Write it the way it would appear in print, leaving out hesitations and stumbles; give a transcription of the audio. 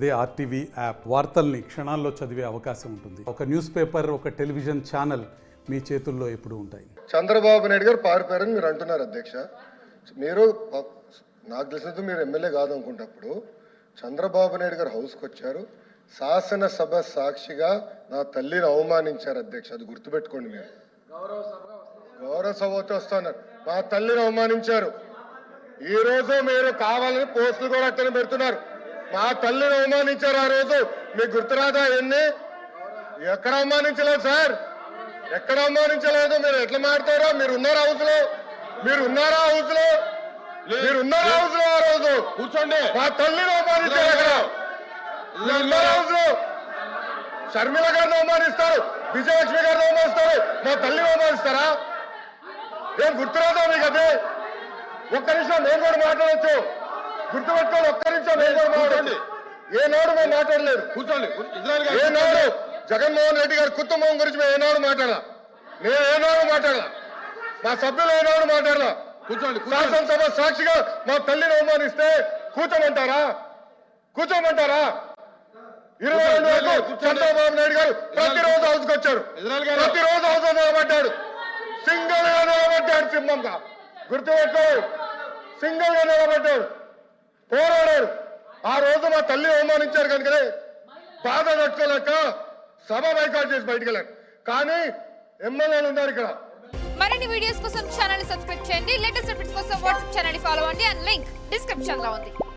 అదే RTV app వార్తల్ని క్షణాల్లో చదివే అవకాశం ఉంటుంది. ఒక న్యూస్ పేపర్, ఒక టెలివిజన్ ఛానల్ మీ చేతుల్లో ఎప్పుడూ ఉంటాయి. చంద్రబాబు నాయుడు గారు పారిపోయారని మీరు అంటున్నారు అధ్యక్ష. మీరు నాకు తెలిసినంత మీరు ఎమ్మెల్యే కాదనుకుంటప్పుడు చంద్రబాబు నాయుడు గారు హౌస్కి వచ్చారు, శాసనసభ సాక్షిగా నా తల్లిని అవమానించారు అధ్యక్ష. అది గుర్తుపెట్టుకోండి. మీరు గౌరవ సభతో వస్తున్నారు, మా తల్లిని అవమానించారు. ఈ రోజు మీరు కావాలని పోస్టులు కూడా అట్టని పెడుతున్నారు. మా తల్లిని అవమానించారు. ఆ రోజు మీకు గుర్తురాదా? ఎన్ని ఎక్కడ అవమానించలేదు సార్, ఎక్కడ అవమానించలేదు. మీరు ఎట్లా మాట్లాడారో. మీరు ఉన్నారా హౌస్ లో? మీరు ఉన్నారా హౌస్ లో? మీరు ఉన్నారా హౌస్ లో? ఆ రోజు కూర్చోండి. మా తల్లిని అవమానించారు. అక్కడ ఉన్నారా హౌస్ లో? షర్మిల గారిని అవమానిస్తారు, విజయలక్ష్మి గారిని అవమానిస్తారు, మా తల్లిని అవమానిస్తారా? ఏం గుర్తురాదా మీకు? అదే ఒక్క నిమిషం నేను కూడా మాట్లాడచ్చు. గుర్తుపెట్టుకోండి, ఒక్క నిమిషం నేను కూడా మాట్లాడండి. ఏనాడు మేము మాట్లాడలేదు. కూర్చోండి. ఏనాడు జగన్మోహన్ రెడ్డి గారి కుటుంబం గురించి మేము ఏనాడు మాట్లాడాల? నేను ఏనాడు మాట్లాడాల? మా సభ్యులు ఏనాడు మాట్లాడాల? కూర్చోండి. శాసనసభ సాక్షిగా మా తల్లిని అవమానిస్తే కూర్చోమంటారా? కూర్చోమంటారా? 22 వరకు చంద్రబాబు నాయుడు గారు ప్రతిరోజు హౌస్కి వచ్చారు, ప్రతిరోజు హౌస్ నిలబడ్డాడు, సింగిల్ గా నిలబడ్డాడు. సింహంగా గుర్తుపెట్టుకో, సింగిల్ గా నిలబడ్డాడు, పోరాడాడు. ఆ రోజు మా తల్లిని అవమానించారు కనుకనే బాధ తట్టుకోలేక సభ బైకాట్ చేసి బయటకు వెళ్ళారు. కానీ ఎమ్మెల్యేలు ఉన్నారు ఇక్కడ. మరిన్ని వీడియోస్ కోసం ఛానల్ సబ్స్క్రైబ్ చేయండి. లేటెస్ట్ అప్డేట్స్ కోసం వాట్సాప్ ఛానల్ ఫాలో అవ్వండి. అండ్ లింక్ డిస్క్రిప్షన్ లో ఉంది.